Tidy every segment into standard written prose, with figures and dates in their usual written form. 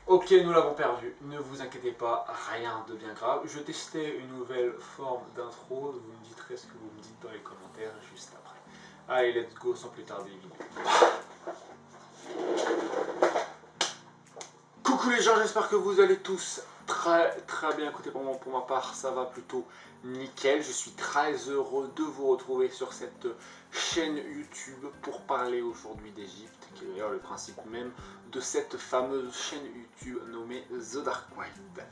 Ok, nous l'avons perdu, ne vous inquiétez pas, rien de bien grave. Je testais une nouvelle forme d'intro, vous me direz ce que vous me dites dans les commentaires juste après. Allez, let's go sans plus tarder, vidéo. Coucou les gens, j'espère que vous allez tous très bien. Écoutez, pour ma part, ça va plutôt nickel. Je suis très heureux de vous retrouver sur cette chaîne YouTube pour parler aujourd'hui d'Égypte, qui est d'ailleurs le principe même de cette fameuse chaîne YouTube nommée The Dark Web.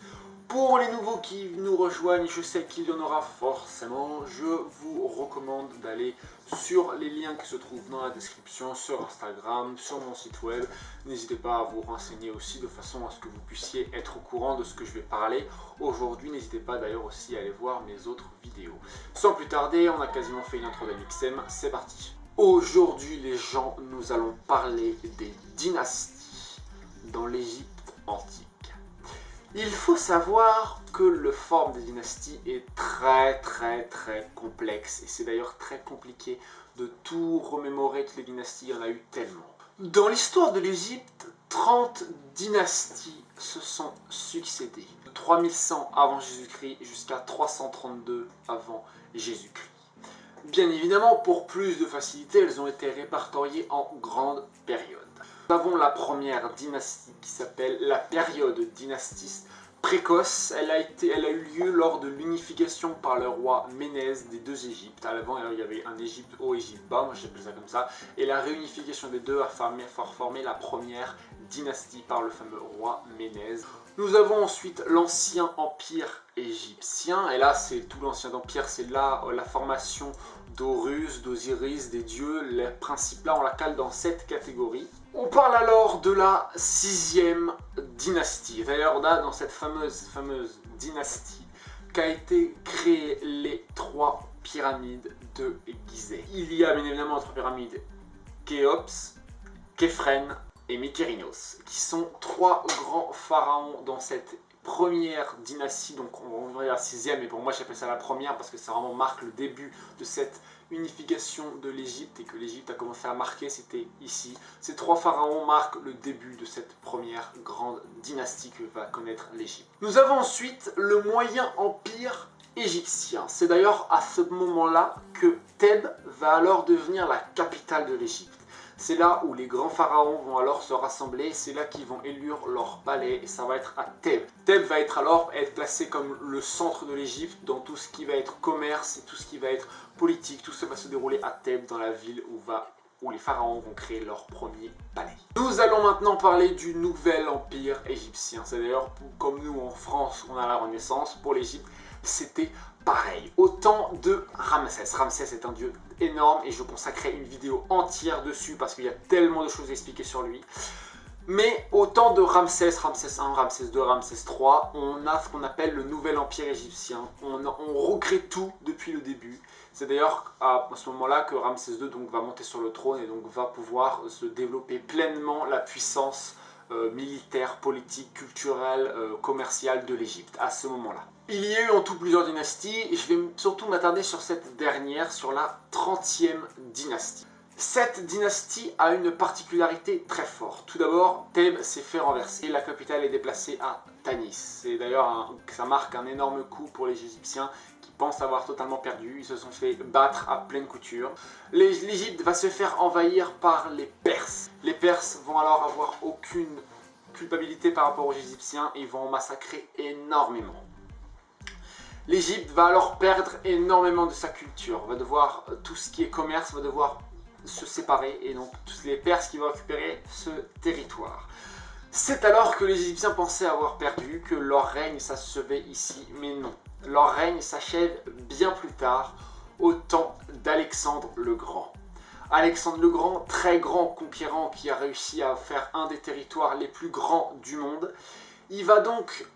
Pour les nouveaux qui nous rejoignent, je sais qu'il y en aura forcément, je vous recommande d'aller sur les liens qui se trouvent dans la description, sur Instagram, sur mon site web. N'hésitez pas à vous renseigner aussi de façon à ce que vous puissiez être au courant de ce que je vais parler aujourd'hui. N'hésitez pas d'ailleurs aussi à aller voir mes autres vidéos. Sans plus tarder, on a quasiment fait une intro d'Amixem, c'est parti. Aujourd'hui les gens, nous allons parler des dynasties dans l'Égypte antique. Il faut savoir que le forme des dynasties est très complexe et c'est d'ailleurs très compliqué de tout remémorer toutes les dynasties, il y en a eu tellement. Dans l'histoire de l'Égypte, 30 dynasties se sont succédées, de 3100 avant Jésus-Christ jusqu'à 332 avant Jésus-Christ. Bien évidemment, pour plus de facilité, elles ont été répertoriées en grandes périodes. Nous avons la première dynastie qui s'appelle la période dynastiste précoce. Elle a eu lieu lors de l'unification par le roi Ménès des deux Égyptes. Avant, il y avait un Égypte haut, Égypte bas, moi j'appelle ça comme ça. Et la réunification des deux a formé la première dynastie par le fameux roi Ménès. Nous avons ensuite l'ancien empire égyptien. Et là, c'est tout l'ancien empire, c'est là la formation d'Horus, d'Osiris, des dieux. Les principes là, on la cale dans cette catégorie. On parle alors de la 6e dynastie. D'ailleurs, on a dans cette fameuse dynastie qu'a été créée les 3 pyramides de Gizeh. Il y a bien évidemment 3 pyramides, Khéops, Képhren et Mykérinos, qui sont 3 grands pharaons dans cette première dynastie. Donc on va dire la 6e, mais pour moi j'appelle ça la première parce que ça vraiment marque le début de cette unification de l'Égypte et que l'Égypte a commencé à marquer, c'était ici. Ces 3 pharaons marquent le début de cette première grande dynastie que va connaître l'Égypte. Nous avons ensuite le moyen empire égyptien. C'est d'ailleurs à ce moment-là que Thèbes va alors devenir la capitale de l'Égypte. C'est là où les grands pharaons vont alors se rassembler, c'est là qu'ils vont élire leur palais et ça va être à Thèbes. Thèbes va alors être placé comme le centre de l'Égypte dans tout ce qui va être commerce et tout ce qui va être politique. Tout ça va se dérouler à Thèbes, dans la ville où les pharaons vont créer leur premier palais. Nous allons maintenant parler du nouvel empire égyptien. C'est d'ailleurs comme nous en France, on a la Renaissance, pour l'Égypte, c'était pareil. Au temps de Ramsès. Ramsès est un dieu énorme et je consacrerai une vidéo entière dessus parce qu'il y a tellement de choses à expliquer sur lui. Mais au temps de Ramsès, Ramsès 1, Ramsès 2, Ramsès 3, on a ce qu'on appelle le nouvel empire égyptien. On recrée tout depuis le début. C'est d'ailleurs à ce moment-là que Ramsès II donc, va monter sur le trône et donc va pouvoir se développer pleinement la puissance militaire, politique, culturelle, commerciale de l'Égypte à ce moment-là. Il y a eu en tout plusieurs dynasties et je vais surtout m'attarder sur cette dernière, sur la 30e dynastie. Cette dynastie a une particularité très forte. Tout d'abord, Thèbes s'est fait renverser, la capitale est déplacée à Tanis. C'est d'ailleurs, ça marque un énorme coup pour les Égyptiens qui pensent avoir totalement perdu. Ils se sont fait battre à pleine couture. L'Égypte va se faire envahir par les Perses. Les Perses vont alors avoir aucune culpabilité par rapport aux Égyptiens et vont massacrer énormément. L'Égypte va alors perdre énormément de sa culture. Va devoir, tout ce qui est commerce va devoir se séparer et donc tous les Perses qui vont récupérer ce territoire. C'est alors que les Égyptiens pensaient avoir perdu, que leur règne s'achevait ici, mais non. Leur règne s'achève bien plus tard, au temps d'Alexandre le Grand. Alexandre le Grand, très grand conquérant qui a réussi à faire un des territoires les plus grands du monde. Il va donc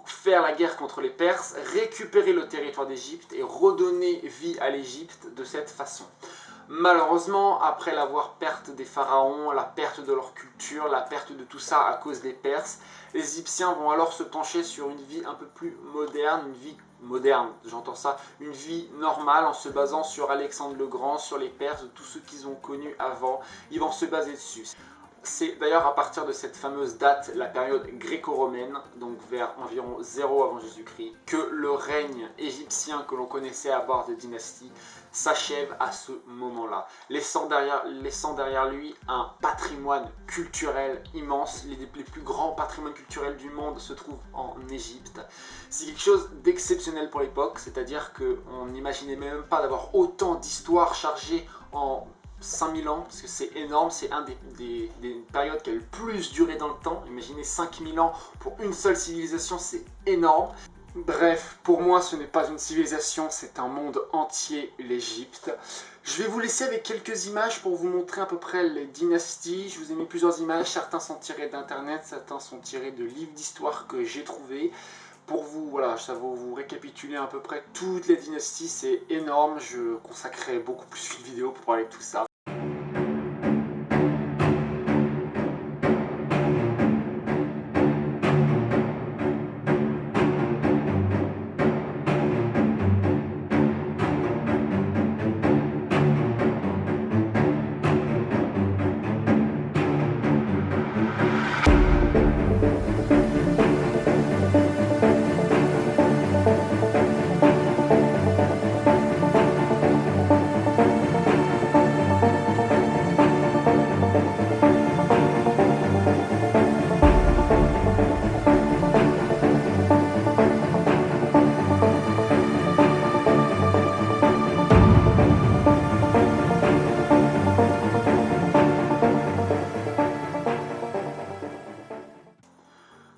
faire la guerre contre les Perses, récupérer le territoire d'Égypte et redonner vie à l'Égypte de cette façon. Malheureusement, après l'avoir perte des pharaons, la perte de leur culture, la perte de tout ça à cause des Perses, les Égyptiens vont alors se pencher sur une vie un peu plus moderne, une vie moderne, j'entends ça, une vie normale en se basant sur Alexandre le Grand, sur les Perses, tout ce qu'ils ont connu avant, ils vont se baser dessus. C'est d'ailleurs à partir de cette fameuse date, la période gréco-romaine, donc vers environ 0 avant Jésus-Christ, que le règne égyptien que l'on connaissait à bord de dynastie s'achève à ce moment-là, laissant derrière lui un patrimoine culturel immense. Les plus grands patrimoines culturels du monde se trouvent en Égypte. C'est quelque chose d'exceptionnel pour l'époque, c'est-à-dire qu'on n'imaginait même pas d'avoir autant d'histoires chargées en 5000 ans, parce que c'est énorme, c'est un des périodes qui a le plus duré dans le temps. Imaginez 5000 ans pour une seule civilisation, c'est énorme. Bref, pour moi ce n'est pas une civilisation, c'est un monde entier, l'Égypte. Je vais vous laisser avec quelques images pour vous montrer à peu près les dynasties. Je vous ai mis plusieurs images, certains sont tirés d'internet, certains sont tirés de livres d'histoire que j'ai trouvés. Pour vous, voilà, ça va vous récapituler à peu près toutes les dynasties, c'est énorme. Je consacrerai beaucoup plus une vidéo pour parler de tout ça.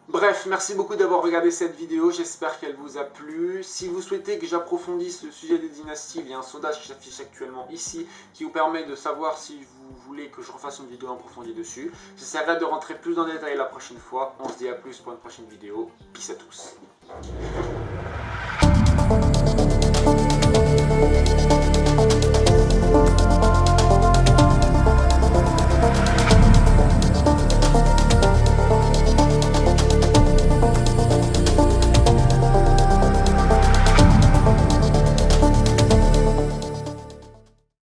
Bref, merci beaucoup d'avoir regardé cette vidéo, j'espère qu'elle vous a plu. Si vous souhaitez que j'approfondisse le sujet des dynasties, il y a un sondage qui s'affiche actuellement ici qui vous permet de savoir si vous voulez que je refasse une vidéo approfondie dessus. J'essaierai de rentrer plus dans les détails la prochaine fois. On se dit à plus pour une prochaine vidéo. Peace à tous.